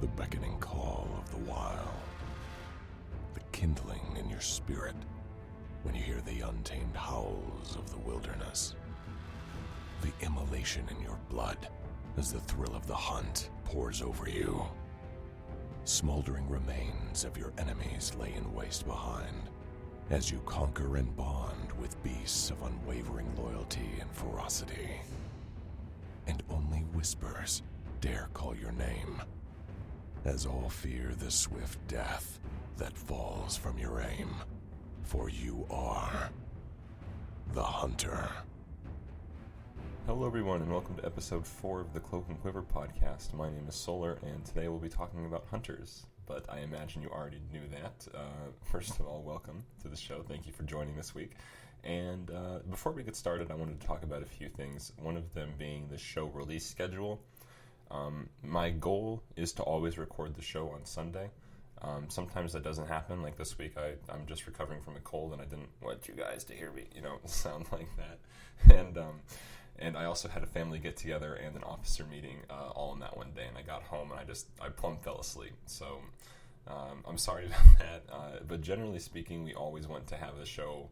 the beckoning call of the wild, the kindling in your spirit when you hear the untamed howls of the wilderness, the immolation in your blood as the thrill of the hunt pours over you. Smoldering remains of your enemies lay in waste behind as you conquer and bond with beasts of unwavering loyalty and ferocity. And only whispers dare call your name, as all fear the swift death that falls from your aim, for you are the hunter. Hello everyone, and welcome to episode 4 of the Cloak and Quiver podcast. My name is Solar, and today we'll be talking about hunters, but I imagine you already knew that. First of all, welcome to the show. Thank you for joining this week. And before we get started, I wanted to talk about a few things, one of them being the show release schedule. My goal is to always record the show on Sunday. Sometimes that doesn't happen. Like this week, I'm just recovering from a cold, and I didn't want you guys to hear me, sound like that. And I also had a family get-together and an officer meeting all in that one day, and I got home, and I plumb fell asleep. So I'm sorry about that. But generally speaking, we always want to have the show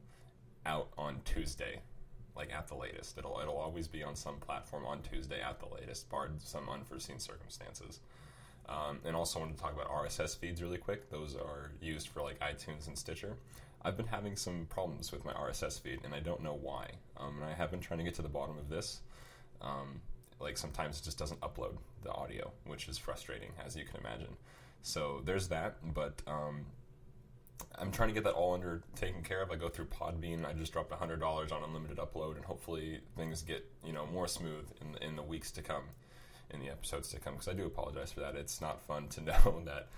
out on Tuesday, like at the latest. It'll always be on some platform on Tuesday at the latest, barred some unforeseen circumstances. And also wanted to talk about RSS feeds really quick. Those are used for like iTunes and Stitcher. I've been having some problems with my RSS feed, and I don't know why. And I have been trying to get to the bottom of this. Like sometimes it just doesn't upload the audio, which is frustrating, as you can imagine. So there's that, but I'm trying to get that all taken care of. I go through Podbean. I just dropped $100 on unlimited upload, and hopefully things get more smooth in the weeks to come, in the episodes to come. Because I do apologize for that. It's not fun to know that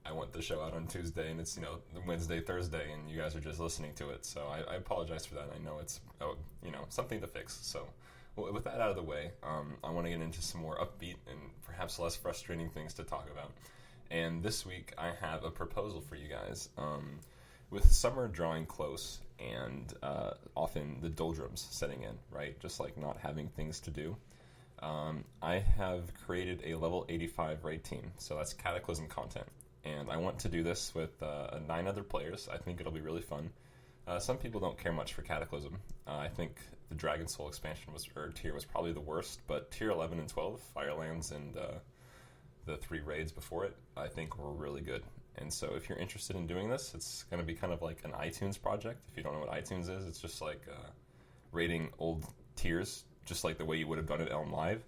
I want the show out on Tuesday, and it's Wednesday, Thursday, and you guys are just listening to it. So I apologize for that. I know it's something to fix. So with that out of the way, I want to get into some more upbeat and perhaps less frustrating things to talk about. And this week, I have a proposal for you guys. With summer drawing close and often the doldrums setting in, right? Just like not having things to do. I have created a level 85 raid team. So that's Cataclysm content. And I want to do this with 9 other players. I think it'll be really fun. Some people don't care much for Cataclysm. I think the Dragon Soul expansion tier was probably the worst. But tier 11 and 12, Firelands and the 3 raids before it, I think were really good. And so if you're interested in doing this, it's going to be kind of like an iTunes project. If you don't know what iTunes is, it's just like raiding old tiers, just like the way you would have done it Elm Live.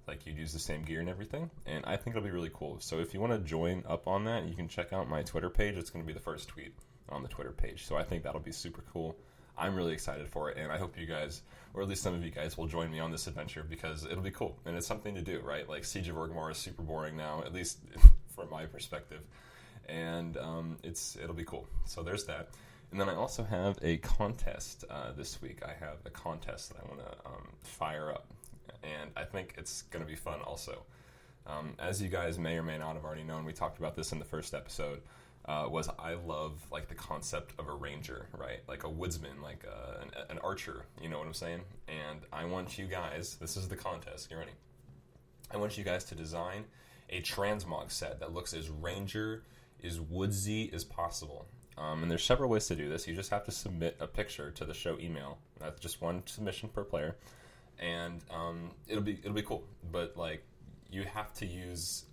Like you'd use the same gear and everything. And I think it'll be really cool. So if you want to join up on that, you can check out my Twitter page. It's going to be the first tweet on the Twitter page. So I think that'll be super cool. I'm really excited for it, and I hope you guys, or at least some of you guys, will join me on this adventure because it'll be cool, and it's something to do, right? Like, Siege of Orgrimmar is super boring now, at least from my perspective, and it'll be cool. So there's that. And then I also have a contest this week. I have a contest that I want to fire up, and I think it's going to be fun also. As you guys may or may not have already known, we talked about this in the first episode, was I love like the concept of a ranger, right? Like a woodsman, like an archer, you know what I'm saying? And I want you guys, this is the contest, get ready. I want you guys to design a transmog set that looks as ranger, as woodsy as possible. And there's several ways to do this. You just have to submit a picture to the show email. That's just one submission per player. And it'll be cool. But like you have to use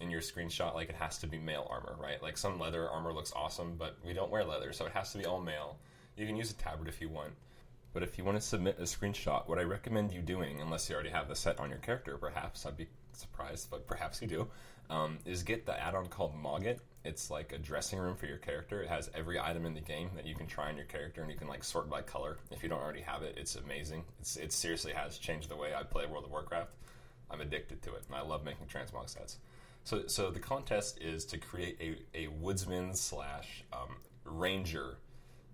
in your screenshot, like it has to be male armor, right? Like some leather armor looks awesome, but we don't wear leather, so it has to be all male. You can use a tabard if you want, but if you want to submit a screenshot, what I recommend you doing, unless you already have the set on your character, perhaps, I'd be surprised, but perhaps you do, is get the add-on called Mogget. It's like a dressing room for your character. It has every item in the game that you can try on your character, and you can like sort by color. If you don't already have it, it's amazing. It seriously has changed the way I play World of Warcraft. I'm addicted to it, and I love making transmog sets. So the contest is to create a woodsman / ranger.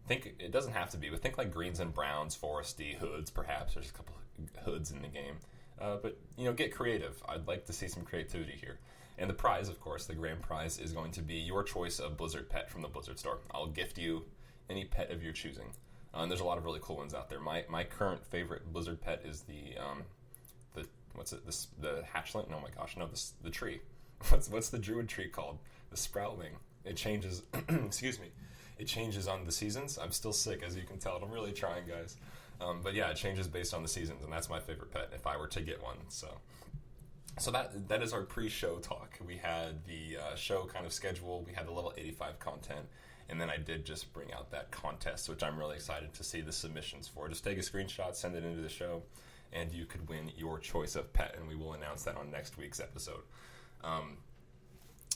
Think it doesn't have to be, but think like greens and browns, foresty, hoods, perhaps. There's a couple of hoods in the game. But get creative. I'd like to see some creativity here. And the prize, of course, the grand prize, is going to be your choice of Blizzard pet from the Blizzard store. I'll gift you any pet of your choosing. And there's a lot of really cool ones out there. My current favorite Blizzard pet is the hatchling. Oh my gosh, no, the tree. what's the druid tree called? The sproutling. It changes. Excuse me. It changes on the seasons. I'm still sick, as you can tell. I'm really trying, guys. But yeah, it changes based on the seasons, and that's my favorite pet if I were to get one. So that is our pre-show talk. We had the show kind of scheduled. We had the level 85 content, and then I did just bring out that contest, which I'm really excited to see the submissions for. Just take a screenshot, send it into the show, and you could win your choice of pet, and we will announce that on next week's episode.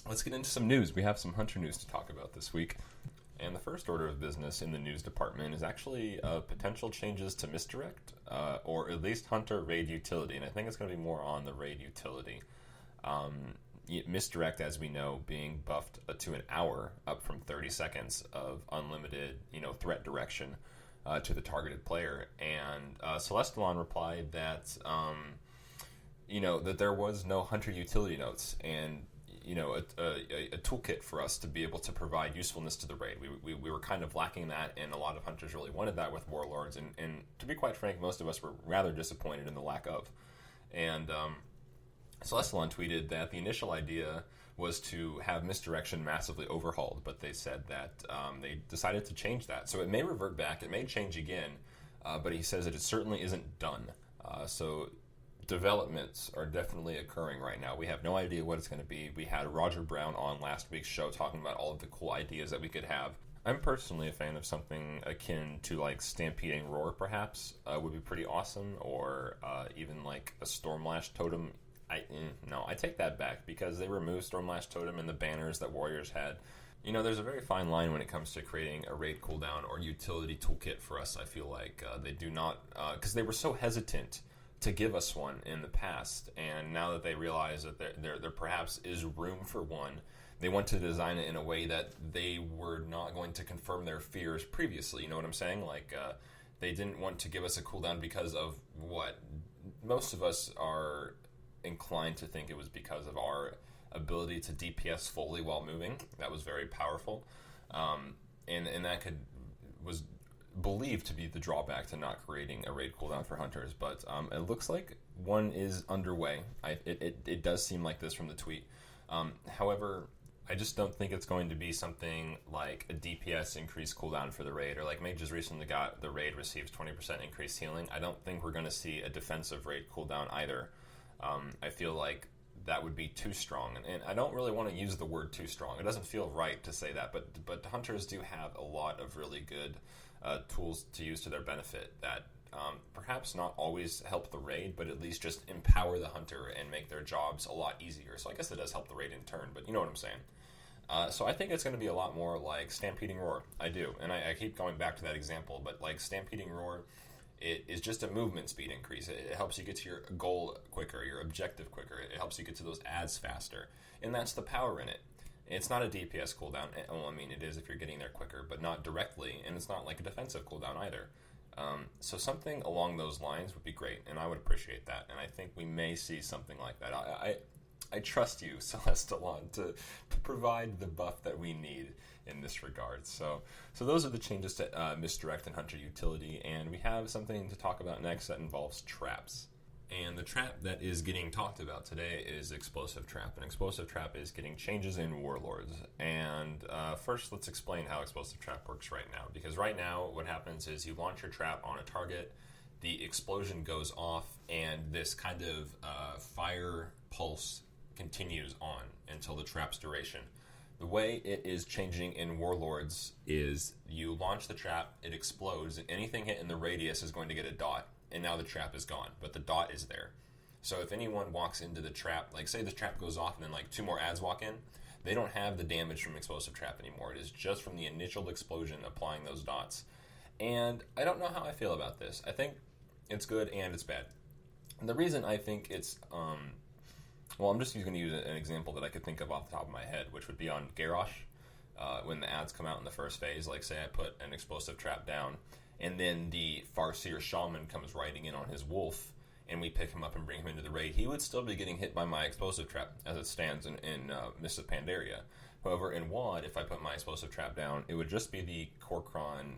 Let's get into some news. We have some Hunter news to talk about this week. And the first order of business in the news department is actually potential changes to Misdirect, or at least Hunter Raid Utility. And I think it's going to be more on the Raid Utility. Misdirect, as we know, being buffed to an hour, up from 30 seconds of unlimited, threat direction to the targeted player. And Celestalon replied that, that there was no Hunter Utility notes, and a toolkit for us to be able to provide usefulness to the raid. We were kind of lacking that, and a lot of hunters really wanted that with Warlords, and to be quite frank, most of us were rather disappointed in the lack of. And Celestalon tweeted that the initial idea was to have Misdirection massively overhauled, but they said that they decided to change that. So it may revert back, it may change again, but he says that it certainly isn't done. So developments are definitely occurring right now. We have no idea what it's going to be. We had Roger Brown on last week's show talking about all of the cool ideas that we could have. I'm personally a fan of something akin to like Stampeding Roar, perhaps, would be pretty awesome, or even like a Stormlash Totem. No, I take that back, because they removed Stormlash Totem and the banners that Warriors had. There's a very fine line when it comes to creating a raid cooldown or utility toolkit for us. I feel like they do not, because they were so hesitant to give us one in the past, and now that they realize that there perhaps is room for one, they want to design it in a way that they were not going to confirm their fears previously. You know what I'm saying? Like, they didn't want to give us a cooldown because of what most of us are inclined to think it was because of our ability to DPS fully while moving. That was very powerful, and that was believed to be the drawback to not creating a raid cooldown for hunters, but it looks like one is underway. It does seem like this from the tweet. However, I just don't think it's going to be something like a DPS increased cooldown for the raid, or like Mages recently got the raid receives 20% increased healing. I don't think we're going to see a defensive raid cooldown either. I feel like that would be too strong, and I don't really want to use the word too strong. It doesn't feel right to say that, but hunters do have a lot of really good tools to use to their benefit that perhaps not always help the raid, but at least just empower the hunter and make their jobs a lot easier. So I guess it does help the raid in turn, but you know what I'm saying. So I think it's going to be a lot more like Stampeding Roar. I do, and I keep going back to that example, but like Stampeding Roar, it is just a movement speed increase. It helps you get to your goal quicker, your objective quicker. It helps you get to those ads faster, and that's the power in it. It's not a DPS cooldown. Well, I mean, it is if you're getting there quicker, but not directly, and it's not like a defensive cooldown either. So something along those lines would be great, and I would appreciate that, and I think we may see something like that. I trust you, Celestalon, to provide the buff that we need in this regard. So those are the changes to Misdirect and Hunter Utility, and we have something to talk about next that involves traps. And the trap that is getting talked about today is Explosive Trap. And Explosive Trap is getting changes in Warlords. And first, let's explain how Explosive Trap works right now. Because right now, what happens is you launch your trap on a target, the explosion goes off, and this kind of fire pulse continues on until the trap's duration. The way it is changing in Warlords is you launch the trap, it explodes, and anything hit in the radius is going to get a dot. And now the trap is gone, but the dot is there. So if anyone walks into the trap, like say the trap goes off and then like 2 more ads walk in, they don't have the damage from Explosive Trap anymore. It is just from the initial explosion applying those dots. And I don't know how I feel about this. I think it's good and it's bad. And the reason I think it's, I'm just going to use an example that I could think of off the top of my head, which would be on Garrosh. When the ads come out in the first phase, like say I put an Explosive Trap down, and then the Farseer Shaman comes riding in on his wolf, and we pick him up and bring him into the raid, he would still be getting hit by my Explosive Trap as it stands in Mists of Pandaria. However, in WoD, if I put my Explosive Trap down, it would just be the Korkron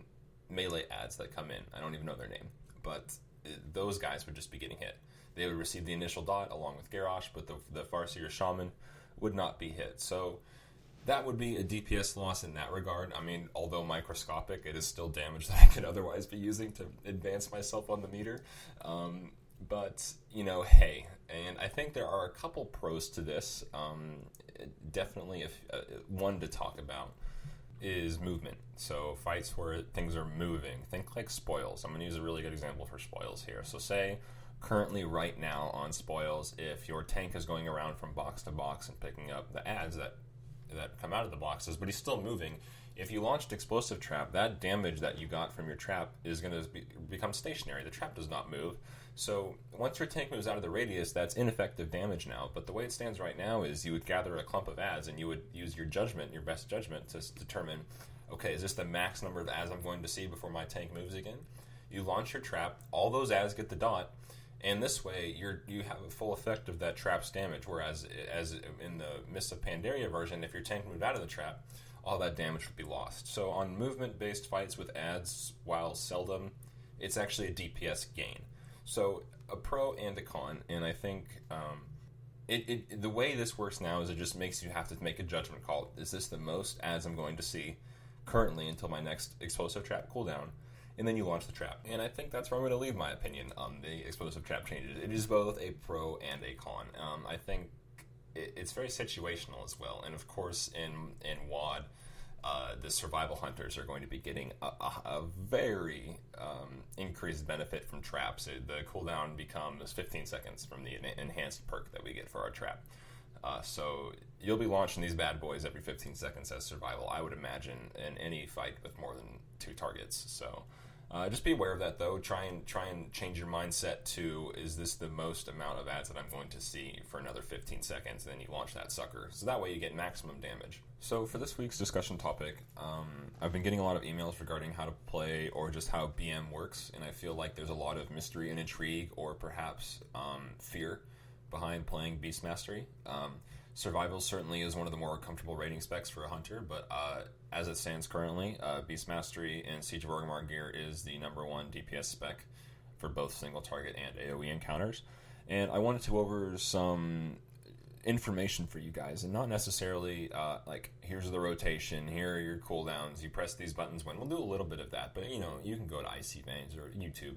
melee ads that come in. I don't even know their name, but those guys would just be getting hit. They would receive the initial dot along with Garrosh, but the Farseer Shaman would not be hit. So that would be a DPS loss in that regard. I mean, although microscopic, it is still damage that I could otherwise be using to advance myself on the meter. But, hey. And I think there are a couple pros to this. Definitely, one to talk about is movement. So fights where things are moving. Think like spoils. I'm going to use a really good example for spoils here. So say, currently right now on spoils, if your tank is going around from box to box and picking up the adds that come out of the boxes, but he's still moving. If you launched explosive trap, that damage that you got from your trap is going to become stationary. The trap does not move. So once your tank moves out of the radius, that's ineffective damage now. But the way it stands right now is you would gather a clump of adds and you would use your judgment, your best judgment, to determine, okay, is this the max number of adds I'm going to see before my tank moves again? You launch your trap, all those adds get the dot, and this way, you have a full effect of that trap's damage, whereas as in the Mists of Pandaria version, if your tank moved out of the trap, all that damage would be lost. So on movement-based fights with adds, while seldom, it's actually a DPS gain. So a pro and a con, and I think the way this works now is it just makes you have to make a judgment call. Is this the most adds I'm going to see currently until my next explosive trap cooldown? And then you launch the trap. And I think that's where I'm going to leave my opinion on the explosive trap changes. It is both a pro and a con. I think it's very situational as well. And of course, in WoD, the survival hunters are going to be getting a very increased benefit from traps. The cooldown becomes 15 seconds from the enhanced perk that we get for our trap. So you'll be launching these bad boys every 15 seconds as survival, I would imagine, in any fight with more than 2 targets. So just be aware of that, though. Try and change your mindset to, is this the most amount of adds that I'm going to see for another 15 seconds, and then you launch that sucker. So that way you get maximum damage. So for this week's discussion topic, I've been getting a lot of emails regarding how to play or just how BM works, and I feel like there's a lot of mystery and intrigue, or perhaps fear behind playing Beast Mastery. Survival certainly is one of the more comfortable rating specs for a hunter, but as it stands currently, Beast Mastery and Siege of Orgrimmar gear is the number 1 DPS spec for both single target and AoE encounters. And I wanted to go over some information for you guys, and not necessarily like, here's the rotation, here are your cooldowns, you press these buttons when. We'll do a little bit of that, but you can go to IC Veins or YouTube.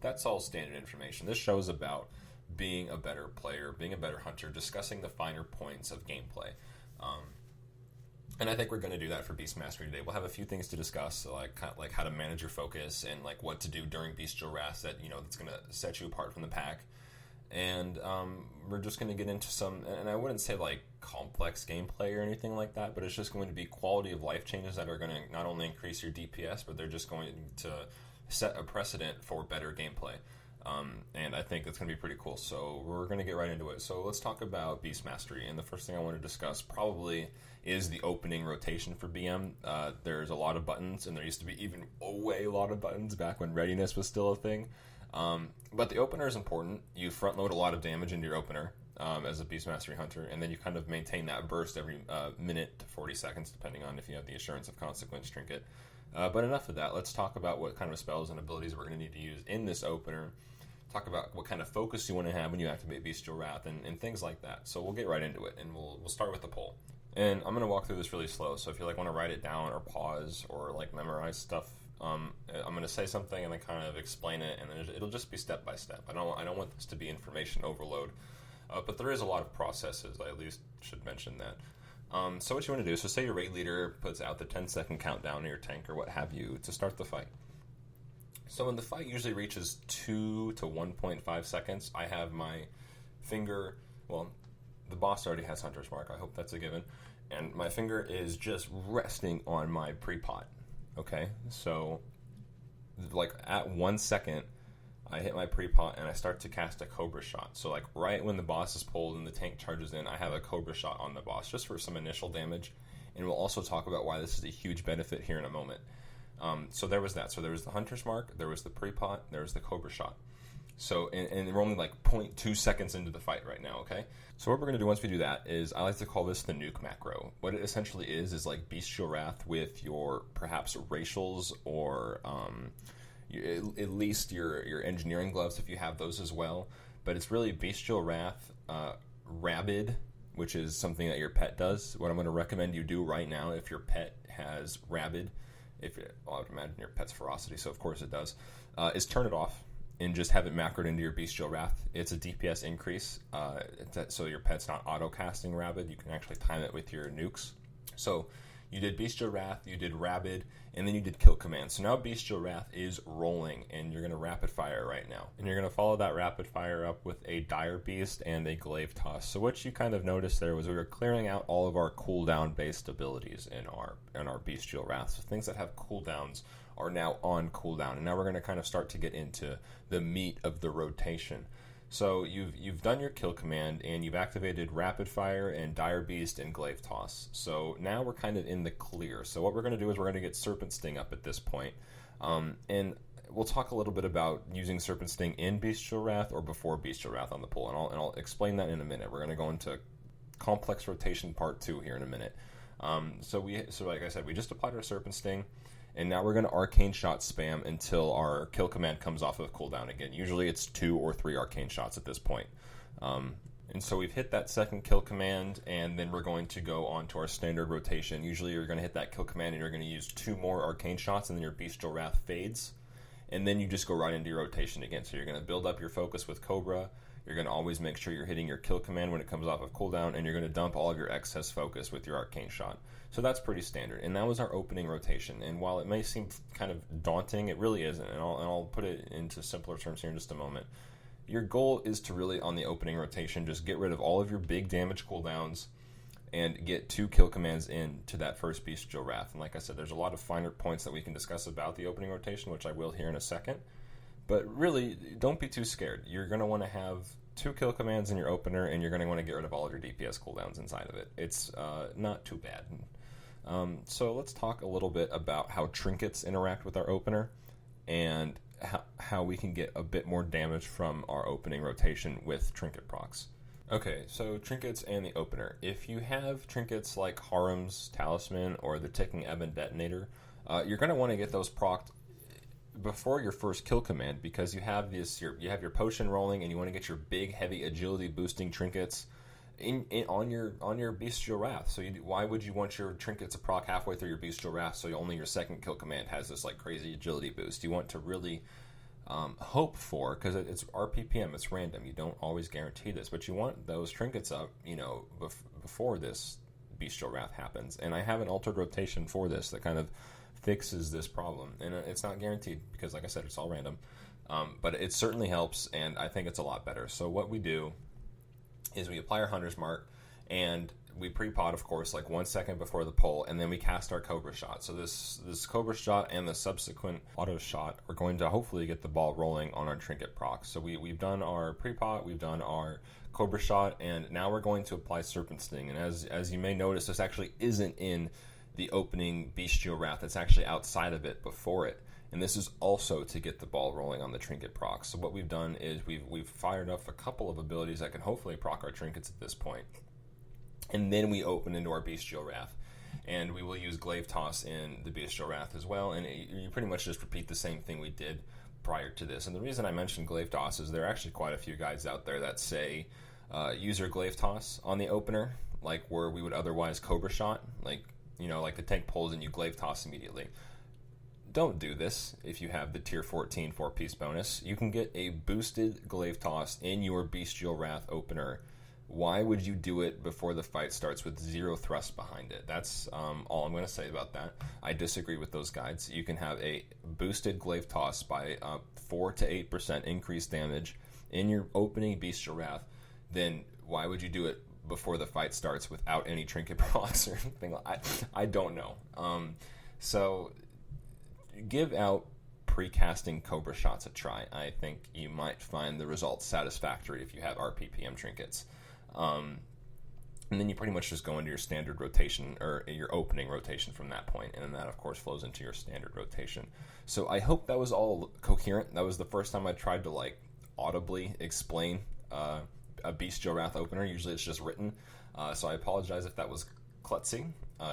That's all standard information. This show is about being a better player, being a better hunter, discussing the finer points of gameplay. And I think we're going to do that for Beast Mastery today. We'll have a few things to discuss, like how to manage your focus and like what to do during Bestial Wrath that's going to set you apart from the pack. And we're just going to get into some, and I wouldn't say like complex gameplay or anything like that, but it's just going to be quality of life changes that are going to not only increase your DPS, but they're just going to set a precedent for better gameplay. And I think that's going to be pretty cool. So we're going to get right into it. So let's talk about Beast Mastery. And the first thing I want to discuss probably is the opening rotation for BM. There's a lot of buttons, and there used to be even a lot of buttons back when readiness was still a thing. But the opener is important. You front load a lot of damage into your opener as a Beast Mastery hunter, and then you kind of maintain that burst every minute to 40 seconds, depending on if you have the Assurance of Consequence trinket. But enough of that. Let's talk about what kind of spells and abilities we're going to need to use in this opener. Talk about what kind of focus you want to have when you activate Bestial Wrath and things like that. So we'll get right into it, and we'll start with the poll. And I'm going to walk through this really slow, so if you want to write it down or pause or memorize stuff, I'm going to say something and then kind of explain it, and then it'll just be step by step. I don't want this to be information overload, but there is a lot of processes. I at least should mention that. So what you want to do, so say your raid leader puts out the 10-second countdown to your tank or what have you to start the fight. So when the fight usually reaches 2 to 1.5 seconds, I have my finger, the boss already has Hunter's Mark, I hope that's a given, and my finger is just resting on my pre-pot, okay? So, at 1 second, I hit my pre-pot and I start to cast a Cobra Shot. So, right when the boss is pulled and the tank charges in, I have a Cobra Shot on the boss, just for some initial damage, and we'll also talk about why this is a huge benefit here in a moment. So there was that. So there was the Hunter's Mark, there was the pre-pot, there was the Cobra Shot. So, and we're only 0.2 seconds into the fight right now, okay? So what we're going to do once we do that is, I like to call this the nuke macro. What it essentially is Bestial Wrath with your, perhaps, racials or at least your engineering gloves if you have those as well. But it's really Bestial Wrath, Rabid, which is something that your pet does. What I'm going to recommend you do right now, if your pet has rabid, I would imagine your pet's ferocity, so of course it does, is turn it off and just have it macroed into your Bestial Wrath. It's a DPS increase, so your pet's not auto-casting rabid. You can actually time it with your nukes. So you did Bestial Wrath, you did Rabid, and then you did Kill Command. So now Bestial Wrath is rolling, and you're going to rapid fire right now. And you're going to follow that rapid fire up with a Dire Beast and a Glaive Toss. So what you kind of noticed there was we were clearing out all of our cooldown-based abilities in our Bestial Wrath. So things that have cooldowns are now on cooldown. And now we're going to kind of start to get into the meat of the rotation. So you've done your Kill Command, and you've activated Rapid Fire and Dire Beast and Glaive Toss. So now we're kind of in the clear. So what we're going to do is we're going to get Serpent Sting up at this point. And we'll talk a little bit about using Serpent Sting in Bestial Wrath or before Bestial Wrath on the pull, and I'll explain that in a minute. We're going to go into Complex Rotation Part 2 here in a minute. So like I said, we just applied our Serpent Sting. And now we're going to Arcane Shot spam until our Kill Command comes off of cooldown again. Usually it's 2 or 3 Arcane Shots at this point. And so we've hit that second Kill Command, and then we're going to go on to our standard rotation. Usually you're going to hit that Kill Command and you're going to use 2 more Arcane Shots, and then your Bestial Wrath fades. And then you just go right into your rotation again. So you're going to build up your focus with Cobra. You're going to always make sure you're hitting your Kill Command when it comes off of cooldown, and you're going to dump all of your excess focus with your Arcane Shot. So that's pretty standard, and that was our opening rotation. And while it may seem kind of daunting, it really isn't, and I'll put it into simpler terms here in just a moment. Your goal is to really, on the opening rotation, just get rid of all of your big damage cooldowns and get 2 Kill Commands into that first Bestial Wrath. And like I said, there's a lot of finer points that we can discuss about the opening rotation, which I will here in a second. But really, don't be too scared. You're going to want to have 2 Kill Commands in your opener, and you're going to want to get rid of all of your DPS cooldowns inside of it. It's not too bad. So let's talk a little bit about how trinkets interact with our opener and how we can get a bit more damage from our opening rotation with trinket procs. Okay, so trinkets and the opener. If you have trinkets like Harem's Talisman or the Ticking Ebon Detonator, you're going to want to get those procced before your first Kill Command, because you have your potion rolling, and you want to get your big heavy agility boosting trinkets on your Bestial Wrath. So why would you want your trinkets to proc halfway through your Bestial Wrath so only your second Kill Command has this like crazy agility boost? You want to really hope for, because it's RPPM, it's random, you don't always guarantee this, but you want those trinkets up, before this Bestial Wrath happens. And I have an altered rotation for this that kind of fixes this problem, and it's not guaranteed because, like I said, it's all random, but it certainly helps, and I think it's a lot better. So what we do is we apply our Hunter's Mark, and we pre-pot, of course, like 1 second before the pull, and then we cast our Cobra Shot. So this Cobra Shot and the subsequent Auto Shot are going to hopefully get the ball rolling on our trinket procs. So we've done our pre-pot, we've done our Cobra Shot, and now we're going to apply Serpent Sting. And as you may notice, this actually isn't in the opening Bestial Wrath. It's actually outside of it before it. And this is also to get the ball rolling on the trinket procs. So what we've done is we've fired up a couple of abilities that can hopefully proc our trinkets at this point. And then we open into our Bestial Wrath. And we will use Glaive Toss in the Bestial Wrath as well. And you pretty much just repeat the same thing we did prior to this. And the reason I mentioned Glaive Toss is there are actually quite a few guides out there that say use your Glaive Toss on the opener, like where we would otherwise Cobra Shot, like the tank pulls and you Glaive Toss immediately. Don't do this if you have the tier 14 4-piece bonus. You can get a boosted Glaive Toss in your Bestial Wrath opener. Why would you do it before the fight starts with 0 thrust behind it? That's all I'm going to say about that. I disagree with those guides. You can have a boosted Glaive Toss by 4 to 8% increased damage in your opening Bestial Wrath. Then why would you do it before the fight starts without any trinket procs or anything? I don't know. So give out pre-casting Cobra Shots a try. I think you might find the results satisfactory if you have RPPM trinkets. And then you pretty much just go into your standard rotation, or your opening rotation from that point, and then that, of course, flows into your standard rotation. So I hope that was all coherent. That was the first time I tried to, audibly explain a Bestial Wrath opener. Usually it's just written. So I apologize if that was klutzy.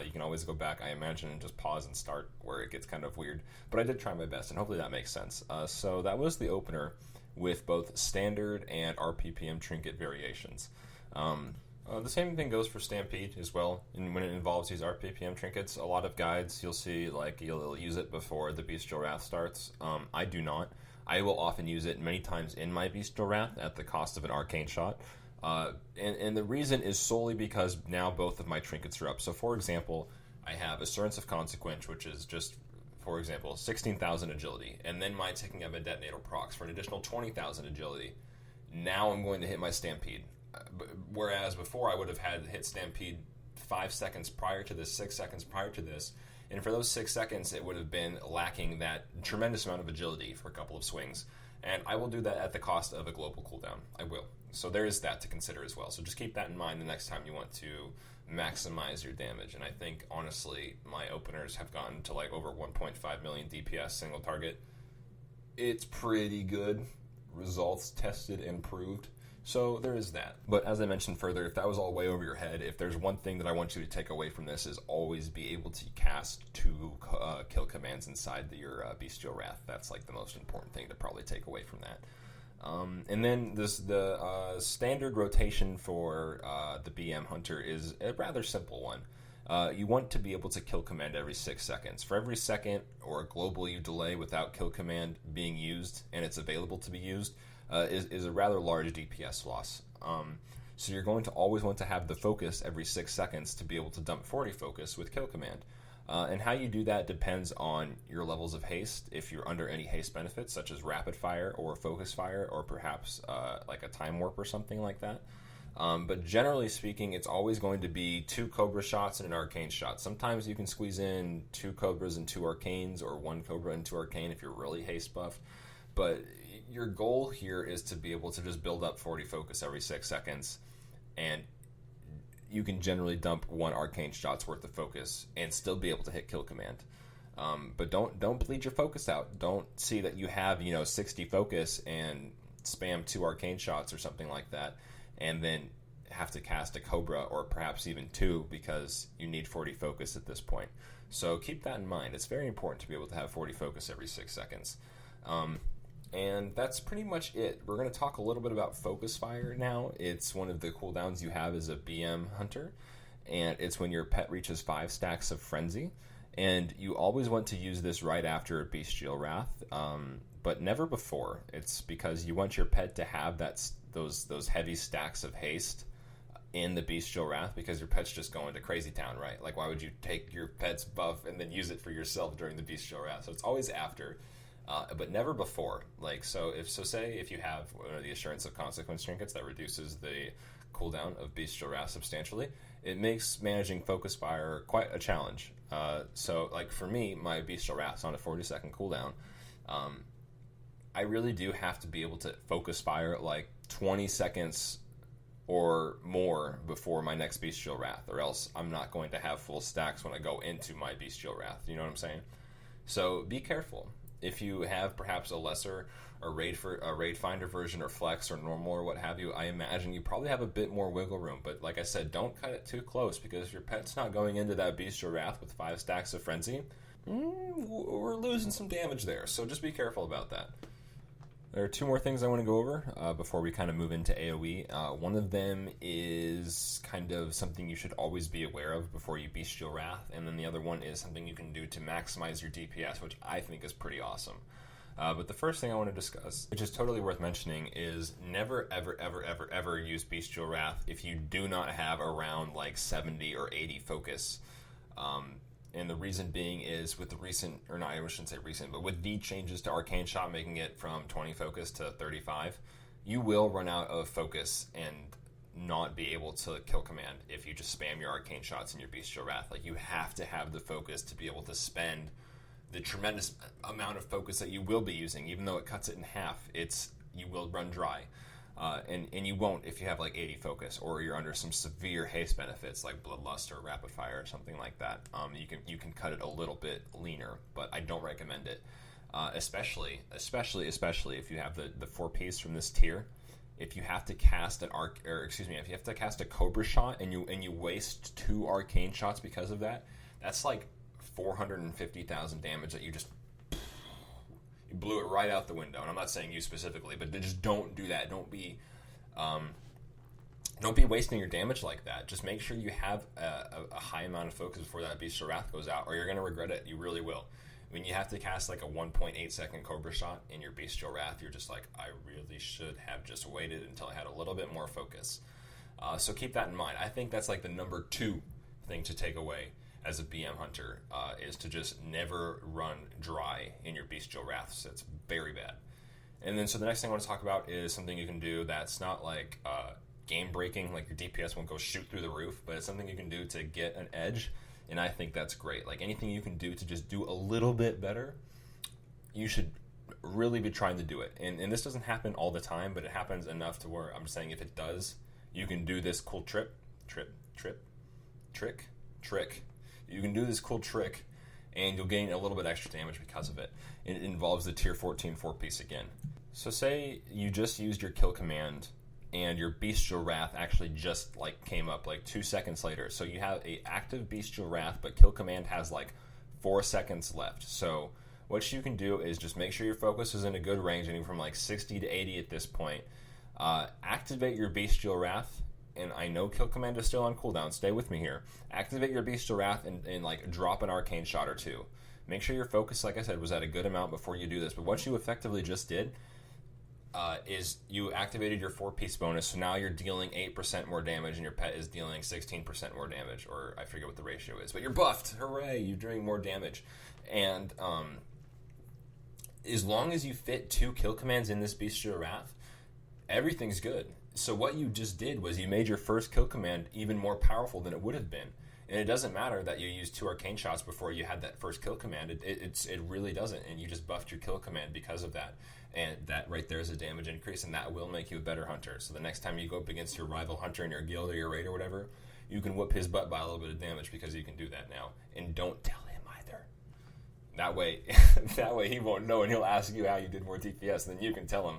You can always go back, I imagine, and just pause and start where it gets kind of weird. But I did try my best, and hopefully that makes sense. So that was the opener with both standard and RPPM trinket variations. The same thing goes for Stampede as well. And when it involves these RPPM trinkets, a lot of guides you'll see you'll use it before the Bestial Wrath starts. I do not. I will often use it many times in my Bestial Wrath at the cost of an arcane shot. And the reason is solely because now both of my trinkets are up. So for example, I have Assurance of Consequence, which is just, for example, 16,000 agility, and then my Ticking of a Detonator procs for an additional 20,000 agility. Now I'm going to hit my Stampede. Whereas before I would have had to hit Stampede 5 seconds prior to this, 6 seconds prior to this, and for those 6 seconds it would have been lacking that tremendous amount of agility for a couple of swings. And I will do that at the cost of a global cooldown. I will. So there is that to consider as well. So just keep that in mind the next time you want to maximize your damage. And I think, honestly, my openers have gotten to over 1.5 million DPS single target. It's pretty good. Results tested and proved. So there is that. But as I mentioned further, if that was all way over your head, if there's one thing that I want you to take away from this is always be able to cast 2 kill commands inside your Bestial Wrath. That's the most important thing to probably take away from that. And then the standard rotation for the BM Hunter is a rather simple one. You want to be able to kill command every 6 seconds. For every second or global you delay without kill command being used, and it's available to be used, is a rather large DPS loss. So you're going to always want to have the focus every 6 seconds to be able to dump 40 focus with kill command. And how you do that depends on your levels of haste, if you're under any haste benefits, such as rapid fire or focus fire, or perhaps a time warp or something like that. But generally speaking, it's always going to be 2 Cobra shots and an Arcane shot. Sometimes you can squeeze in 2 Cobras and 2 Arcanes, or 1 Cobra and 2 Arcane if you're really haste buffed. But your goal here is to be able to just build up 40 focus every 6 seconds, and you can generally dump 1 Arcane shot's worth of focus and still be able to hit kill command. But don't bleed your focus out. Don't see that you have 60 focus and spam 2 Arcane shots or something like that, and then have to cast a Cobra or perhaps even 2 because you need 40 focus at this point. So keep that in mind. It's very important to be able to have 40 focus every 6 seconds. And that's pretty much it. We're going to talk a little bit about Focus Fire now. It's one of the cooldowns you have as a BM Hunter, and it's when your pet reaches 5 stacks of Frenzy. And you always want to use this right after a Bestial Wrath, but never before. It's because you want your pet to have those heavy stacks of haste in the Bestial Wrath, because your pet's just going to crazy town, right? Why would you take your pet's buff and then use it for yourself during the Bestial Wrath? So it's always after. But never before. Say if you have one of the Assurance of Consequence trinkets that reduces the cooldown of Bestial Wrath substantially, it makes managing Focus Fire quite a challenge. For me, my Bestial Wrath's on a 40-second cooldown. I really do have to be able to Focus Fire 20 seconds or more before my next Bestial Wrath, or else I'm not going to have full stacks when I go into my Bestial Wrath. You know what I'm saying? So be careful. If you have perhaps a raid finder version, or flex, or normal, or what have you, I imagine you probably have a bit more wiggle room. But like I said, don't cut it too close, because if your pet's not going into that Bestial Wrath with 5 stacks of Frenzy, we're losing some damage there. So just be careful about that. There are 2 more things I want to go over before we kind of move into AoE. One of them is kind of something you should always be aware of before you Bestial Wrath, and then the other one is something you can do to maximize your DPS, which I think is pretty awesome. But the first thing I want to discuss, which is totally worth mentioning, is never, ever, ever, ever, ever use Bestial Wrath if you do not have around 70 or 80 focus. And the reason being is with the recent, or not, I shouldn't say recent, but with the changes to Arcane Shot, making it from 20 focus to 35, you will run out of focus and not be able to kill command if you just spam your Arcane Shots in your Bestial Wrath. You have to have the focus to be able to spend the tremendous amount of focus that you will be using. Even though it cuts it in half, you will run dry. And you won't if you have 80 focus, or you're under some severe haste benefits like Bloodlust or Rapid Fire or something like that. You can cut it a little bit leaner, but I don't recommend it. Especially if you have the 4Ps from this tier. If you have to cast if you have to cast a Cobra shot and you waste 2 Arcane shots because of that, that's 450,000 damage that you just blew it right out the window. And I'm not saying you specifically, but just don't do that. Don't be don't be wasting your damage like that. Just make sure you have a high amount of focus before that Bestial Wrath goes out, or you're going to regret it. You really will. When you have to cast like a 1.8 second Cobra shot in your Bestial Wrath, you're just like, I really should have just waited until I had a little bit more focus. So keep that in mind. I think that's like the number 2 thing to take away as a BM hunter, is to just never run dry in your Bestial Wraths. It's very bad. And then so the next thing I want to talk about is something you can do that's not like game breaking, like your DPS won't go shoot through the roof, but it's something you can do to get an edge. And I think that's great. Like anything you can do to just do a little bit better, you should really be trying to do it. And this doesn't happen all the time, but it happens enough to where I'm saying if it does, you can do this cool trick. You can do this cool trick, and you'll gain a little bit extra damage because of it. It involves the tier 14 4-piece again. So say you just used your kill command, and your Bestial Wrath actually just like came up like 2 seconds later. So you have a active Bestial Wrath, but kill command has like 4 seconds left. So what you can do is just make sure your focus is in a good range, anywhere from like 60 to 80 at this point. Activate your Bestial Wrath, and I know kill command is still on cooldown. Stay with me here. Activate your Bestial Wrath and like drop an arcane shot or 2. Make sure your focus, like I said, was at a good amount before you do this. But what you effectively just did is you activated your 4-piece bonus, so now you're dealing 8% more damage, and your pet is dealing 16% more damage, or I forget what the ratio is, but you're buffed. Hooray! You're doing more damage. And as long as you fit 2 kill commands in this Bestial Wrath, everything's good. So what you just did was you made your first kill command even more powerful than it would have been. And it doesn't matter that you used 2 arcane shots before you had that first kill command. It really doesn't, and you just buffed your kill command because of that. And that right there is a damage increase, and that will make you a better hunter. So the next time you go up against your rival hunter in your guild or your raid or whatever, you can whoop his butt by a little bit of damage because you can do that now. And don't tell him either. That way he won't know, and he'll ask you how you did more DPS than you can tell him.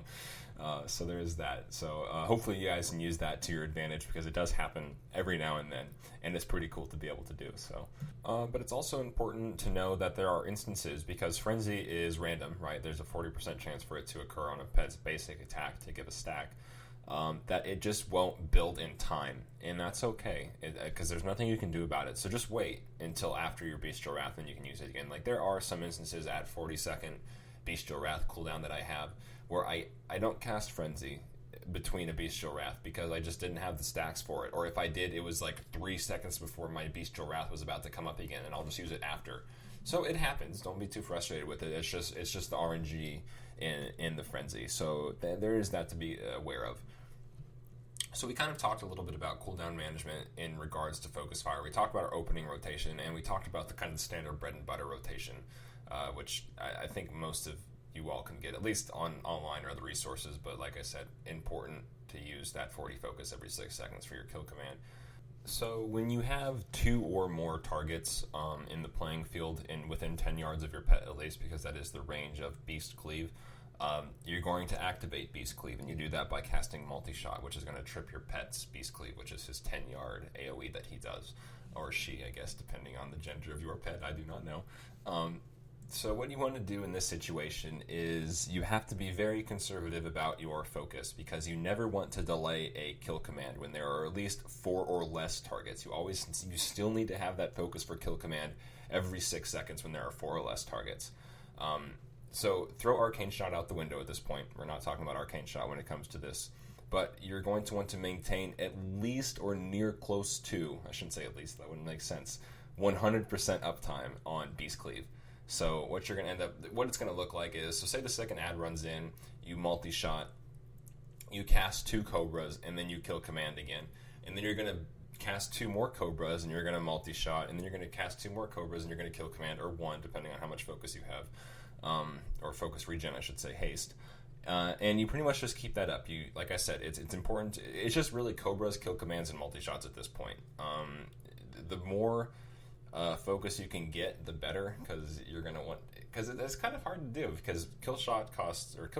So there is that. So hopefully you guys can use that to your advantage, because it does happen every now and then, and it's pretty cool to be able to do. So, but it's also important to know that there are instances, because Frenzy is random, right? There's a 40% chance for it to occur on a pet's basic attack to give a stack, that it just won't build in time, and that's okay, because there's nothing you can do about it. So just wait until after your Bestial Wrath, and you can use it again. Like there are some instances at 40-second Bestial Wrath cooldown that I have, where I don't cast Frenzy between a Bestial Wrath because I just didn't have the stacks for it. Or if I did, it was like 3 seconds before my Bestial Wrath was about to come up again, and I'll just use it after. So it happens. Don't be too frustrated with it. It's just the RNG in the Frenzy. So there is that to be aware of. So we kind of talked a little bit about cooldown management in regards to Focus Fire. We talked about our opening rotation, and we talked about the kind of standard bread and butter rotation, which I think most of you all can get, at least online or other resources. But like I said, important to use that 40 focus every 6 seconds for your kill command. So when you have 2 or more targets in the playing field and within 10 yards of your pet at least, because that is the range of Beast Cleave, you're going to activate Beast Cleave, and you do that by casting Multi-Shot, which is going to trip your pet's Beast Cleave, which is his 10-yard AoE that he does, or she, I guess, depending on the gender of your pet. I do not know. So what you want to do in this situation is you have to be very conservative about your focus, because you never want to delay a kill command when there are at least 4 or less targets. You still need to have that focus for kill command every 6 seconds when there are 4 or less targets. So throw Arcane Shot out the window at this point. We're not talking about Arcane Shot when it comes to this. But you're going to want to maintain at least or near close to, I shouldn't say at least, that wouldn't make sense, 100% uptime on Beast Cleave. So what you're going to what it's going to look like is, so say the second ad runs in, you multi-shot, you cast 2 Cobras, and then you kill command again. And then you're going to cast 2 more Cobras, and you're going to multi-shot, and then you're going to cast 2 more Cobras, and you're going to kill command, or 1, depending on how much focus you have. Or focus regen, I should say, haste. And you pretty much just keep that up. You, like I said, it's important. It's just really Cobras, kill commands, and multi-shots at this point. The more focus you can get, the better, because you're going to want, because it's kind of hard to do, because kill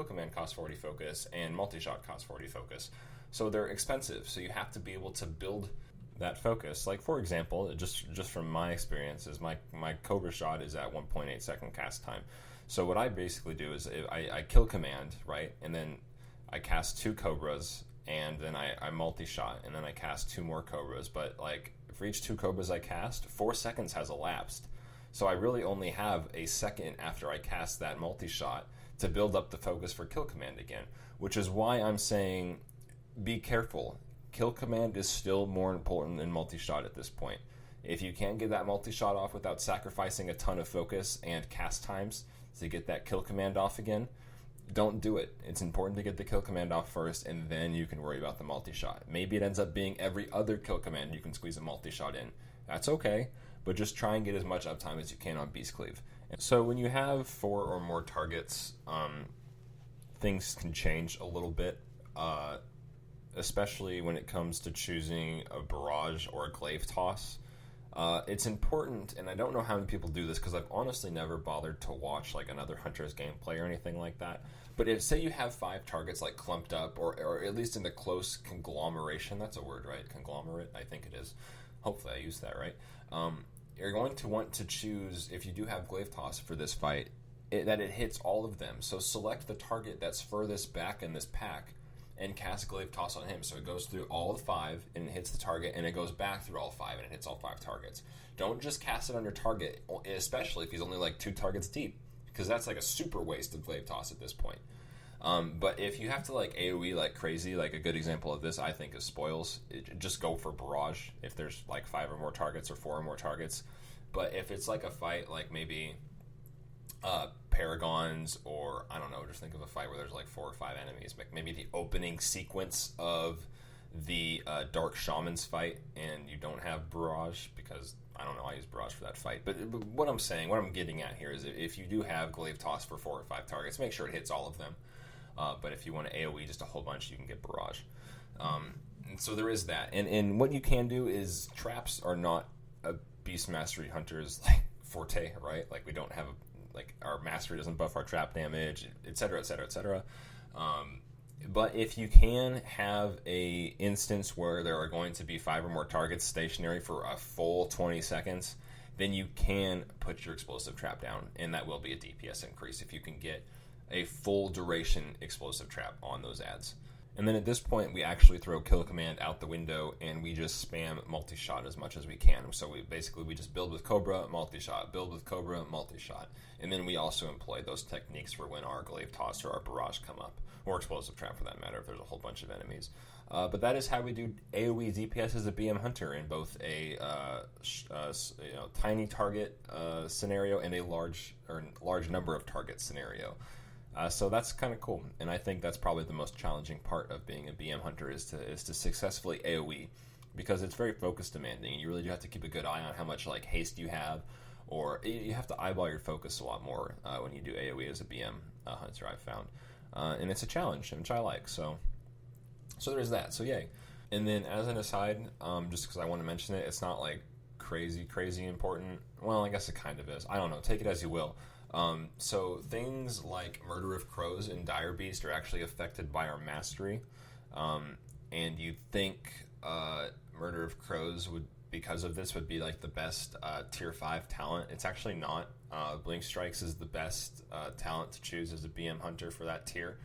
command costs 40 focus, and multi-shot costs 40 focus. So they're expensive, so you have to be able to build that focus. Like, for example, just from my experiences, my Cobra shot is at 1.8 second cast time. So what I basically do is I kill command, right, and then I cast 2 Cobras, and then I multi-shot, and then I cast 2 more Cobras. But like for each 2 Cobras I cast, 4 seconds has elapsed. So I really only have a second after I cast that multi-shot to build up the focus for Kill Command again, which is why I'm saying be careful. Kill Command is still more important than multi-shot at this point. If you can't get that multi-shot off without sacrificing a ton of focus and cast times to get that Kill Command off again, don't do it. It's important to get the Kill Command off first, and then you can worry about the multi-shot. Maybe it ends up being every other Kill Command you can squeeze a multi-shot in. That's okay, but just try and get as much uptime as you can on Beast Cleave. So when you have 4 or more targets, things can change a little bit, especially when it comes to choosing a Barrage or a Glaive Toss. It's important, and I don't know how many people do this because I've honestly never bothered to watch like another Hunter's gameplay or anything like that. But if, say you have 5 targets like clumped up, or at least in a close conglomeration, that's a word, right? Conglomerate, I think it is. Hopefully I used that right. You're going to want to choose, if you do have Glaive Toss for this fight, that it hits all of them. So select the target that's furthest back in this pack and cast Glaive Toss on him. So it goes through all 5 and it hits the target, and it goes back through all 5 and it hits all 5 targets. Don't just cast it on your target, especially if he's only like 2 targets deep, because that's like a super waste of Glaive Toss at this point. But if you have to like AoE like crazy, like a good example of this I think is Spoils, just go for Barrage if there's like 5 or more targets or 4 or more targets. But if it's like a fight like maybe Paragons, or I don't know, just think of a fight where there's like 4 or 5 enemies, maybe the opening sequence of the Dark Shaman's fight, and you don't have Barrage, because I don't know, I use Barrage for that fight. But what I'm getting at here is if you do have Glaive Toss for 4 or 5 targets, make sure it hits all of them. But if you want to AoE just a whole bunch, you can get Barrage. And so there is that. And what you can do is, traps are not a Beast Mastery Hunter's like forte, right? Like we don't have our mastery doesn't buff our trap damage, etc., etc., etc. But if you can have a instance where there are going to be 5 or more targets stationary for a full 20 seconds, then you can put your explosive trap down, and that will be a DPS increase if you can get a full duration explosive trap on those ads. And then at this point, we actually throw Kill Command out the window, and we just spam multi-shot as much as we can. So we just build with Cobra, multi-shot, build with Cobra, multi-shot. And then we also employ those techniques for when our Glaive Toss or our Barrage come up, or Explosive Trap for that matter, if there's a whole bunch of enemies. But that is how we do AoE DPS as a BM Hunter in both a tiny target scenario and a large number of target scenario. So that's kind of cool, and I think that's probably the most challenging part of being a BM Hunter is to successfully AoE, because it's very focus demanding. You really do have to keep a good eye on how much like haste you have, or you have to eyeball your focus a lot more when you do AoE as a BM Hunter, I've found, and it's a challenge, which I like. So there's that. So yay. And then as an aside, just because I want to mention it, it's not like crazy important. Well, I guess it kind of is. I don't know. Take it as you will. So things like Murder of Crows and Dire Beast are actually affected by our mastery. And you'd think Murder of Crows because of this would be like the best tier 5 talent. It's actually not. Blink Strikes is the best talent to choose as a BM Hunter for that tier.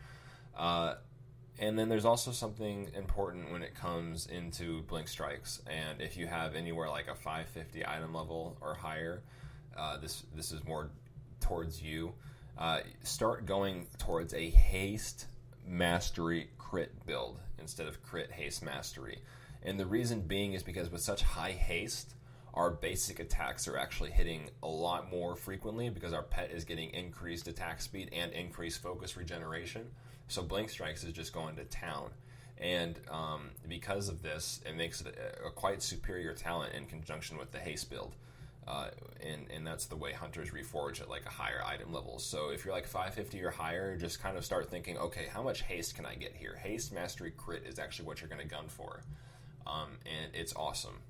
And then there's also something important when it comes into Blink Strikes. And if you have anywhere like a 550 item level or higher, this is more towards you. Start going towards a haste mastery crit build instead of crit haste mastery. And the reason being is because with such high haste, our basic attacks are actually hitting a lot more frequently because our pet is getting increased attack speed and increased focus regeneration. So Blink Strikes is just going to town. And because of this, it makes it a quite superior talent in conjunction with the haste build. And that's the way Hunters reforge at like a higher item level. So if you're like 550 or higher, just kind of start thinking, okay, how much haste can I get here? Haste mastery crit is actually what you're going to gun for. And it's awesome.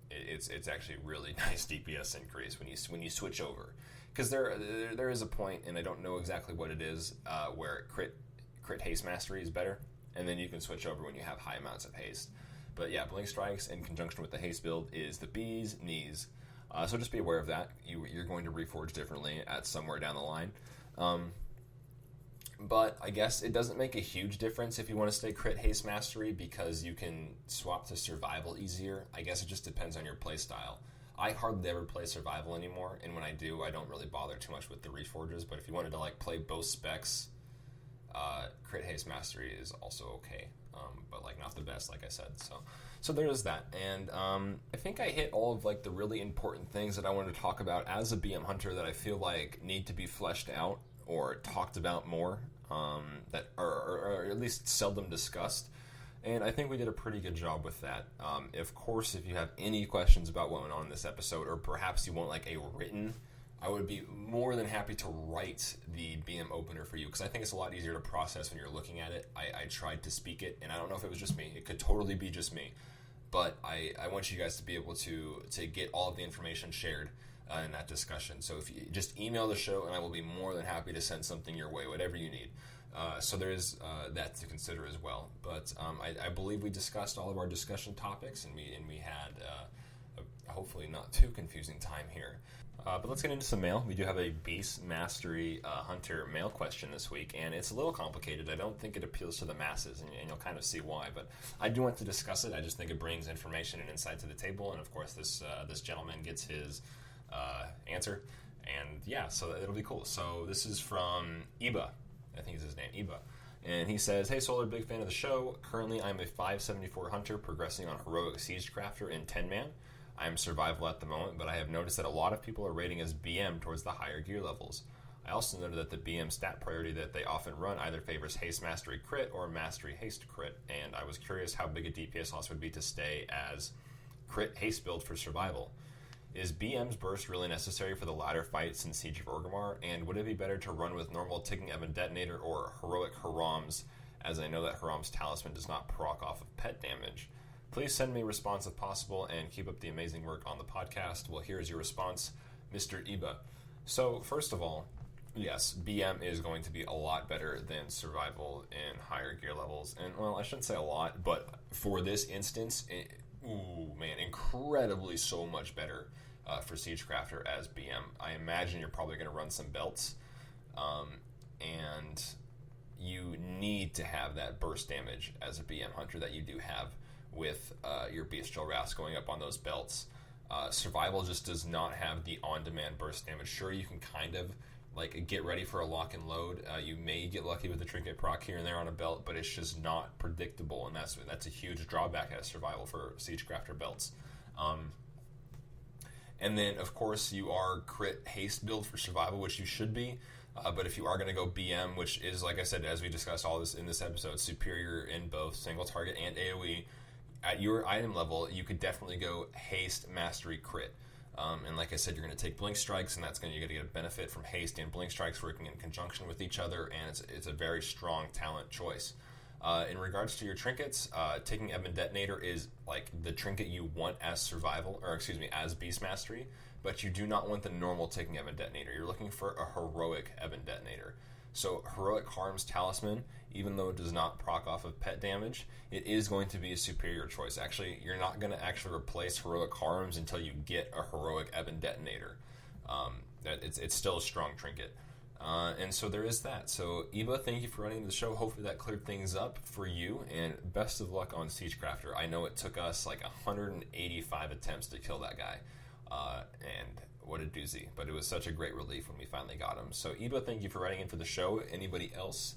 It's actually a really nice DPS increase when you switch over, because there is a point, and I don't know exactly what it is, where crit haste mastery is better, and then you can switch over when you have high amounts of haste. But yeah, Blink Strikes in conjunction with the haste build is the bee's knees. So just be aware of that. You're going to reforge differently at somewhere down the line. But I guess it doesn't make a huge difference if you want to stay crit haste mastery because you can swap to survival easier. I guess it just depends on your playstyle. I hardly ever play survival anymore, and when I do, I don't really bother too much with the reforges. But if you wanted to like play both specs, crit haste mastery is also okay, but like not the best, like I said. So there is that, and I think I hit all of like the really important things that I wanted to talk about as a BM hunter that I feel like need to be fleshed out or talked about more, that are at least seldom discussed. And I think we did a pretty good job with that. Of course, if you have any questions about what went on in this episode, or perhaps you want like a written, I would be more than happy to write the BM opener for you, because I think it's a lot easier to process when you're looking at it. I tried to speak it, and I don't know if it was just me. It could totally be just me. But I want you guys to be able to get all of the information shared in that discussion. So if you just email the show, and I will be more than happy to send something your way, whatever you need. So there is that to consider as well. But I believe we discussed all of our discussion topics, and we had a hopefully not too confusing time here. But let's get into some mail. We do have a Beast Mastery Hunter mail question this week, and it's a little complicated. I don't think it appeals to the masses, and you'll kind of see why. But I do want to discuss it. I just think it brings information and insight to the table, and of course this gentleman gets his answer. And yeah, so it'll be cool. So this is from Iba. I think is his name, Iba. And he says, "Hey Solar, big fan of the show. Currently I'm a 574 hunter progressing on Heroic Siegecrafter in 10-man. I am survival at the moment, but I have noticed that a lot of people are rating as BM towards the higher gear levels. I also noted that the BM stat priority that they often run either favors Haste Mastery Crit or Mastery Haste Crit, and I was curious how big a DPS loss would be to stay as Crit Haste build for survival. Is BM's burst really necessary for the latter fights in Siege of Orgrimmar, and would it be better to run with normal Ticking Evan Detonator or Heroic Haram's, as I know that Haram's Talisman does not proc off of pet damage? Please send me a response if possible, and keep up the amazing work on the podcast." Well, here is your response, Mr. Iba. So, first of all, yes, BM is going to be a lot better than survival in higher gear levels. And, well, I shouldn't say a lot, but for this instance, incredibly so much better for Siegecrafter as BM. I imagine you're probably going to run some belts, and you need to have that burst damage as a BM hunter that you do have with your Bestial Wraths going up on those belts. Survival just does not have the on-demand burst damage. Sure, you can kind of like get ready for a lock and load. You may get lucky with the trinket proc here and there on a belt, but it's just not predictable, and that's a huge drawback as survival for Siegecrafter belts. And then, of course, you are crit haste build for survival, which you should be. But if you are going to go BM, which is, like I said, as we discussed all this in this episode, superior in both single target and AoE, at your item level, you could definitely go haste mastery crit. And like I said, you're going to take blink strikes, and you're going to get a benefit from haste and blink strikes working in conjunction with each other, and it's a very strong talent choice. In regards to your trinkets, Ticking Evan Detonator is like the trinket you want as as Beast Mastery, but you do not want the normal Ticking Evan Detonator. You're looking for a Heroic Evan Detonator. So Heroic Harm's Talisman, even though it does not proc off of pet damage, it is going to be a superior choice. Actually, you're not going to actually replace Heroic Harms until you get a Heroic Evan Detonator. It's still a strong trinket. And so there is that. So, Iba, thank you for running the show. Hopefully that cleared things up for you, and best of luck on Siegecrafter. I know it took us like 185 attempts to kill that guy, and what a doozy. But it was such a great relief when we finally got him. So, Iba, thank you for writing in for the show. Anybody else,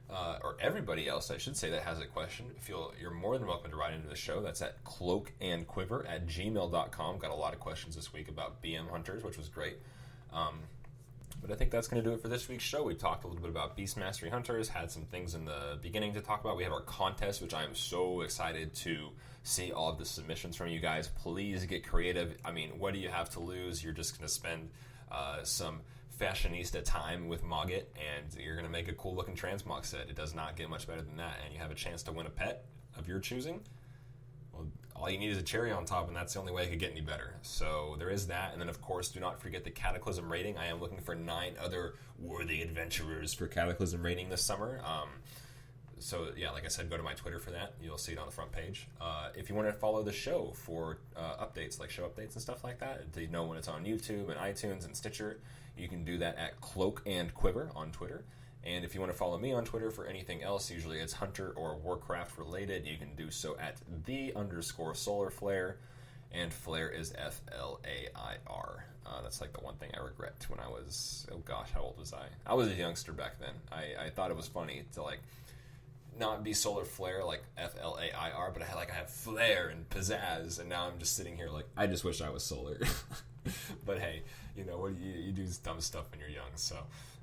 or everybody else, I should say, that has a question, you're more than welcome to write into the show. That's at cloakandquiver@gmail.com. Got a lot of questions this week about BM Hunters, which was great. But I think that's going to do it for this week's show. We talked a little bit about Beast Mastery Hunters, had some things in the beginning to talk about. We have our contest, which I am so excited to see all of the submissions from you guys. Please get creative. I mean, what do you have to lose? You're just going to spend some fashionista time with Mogget, and you're going to make a cool-looking transmog set. It does not get much better than that, and you have a chance to win a pet of your choosing. Well, all you need is a cherry on top, and that's the only way it could get any better. So there is that. And then, of course, do not forget the Cataclysm rating. I am looking for 9 other worthy adventurers for Cataclysm rating this summer. So, yeah, like I said, go to my Twitter for that. You'll see it on the front page. If you want to follow the show for updates, like show updates and stuff like that, to know when it's on YouTube and iTunes and Stitcher, you can do that at Cloak and Quiver on Twitter. And if you want to follow me on Twitter for anything else, usually it's Hunter or Warcraft related, you can do so at _SolarFlare, and Flare is Flair. That's like the one thing I regret when I was, oh gosh, how old was I? I was a youngster back then. I thought it was funny to like not be Solar Flare like Flair, but I have flair and pizzazz, and now I'm just sitting here like I just wish I was Solar. But hey, you know what? You do dumb stuff when you're young. So,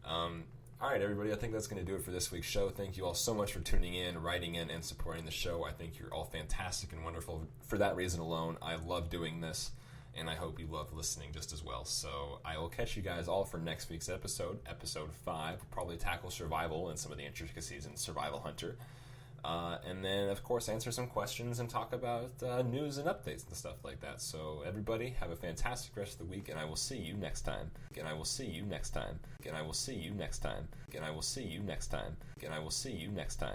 all right, everybody. I think that's going to do it for this week's show. Thank you all so much for tuning in, writing in, and supporting the show. I think you're all fantastic and wonderful. For that reason alone, I love doing this, and I hope you love listening just as well. So I will catch you guys all for next week's episode, episode 5. We'll probably tackle survival and some of the intricacies in Survival Hunter. And then, of course, answer some questions and talk about news and updates and stuff like that. So, everybody, have a fantastic rest of the week, and I will see you next time. And I will see you next time. And I will see you next time. And I will see you next time. And I will see you next time.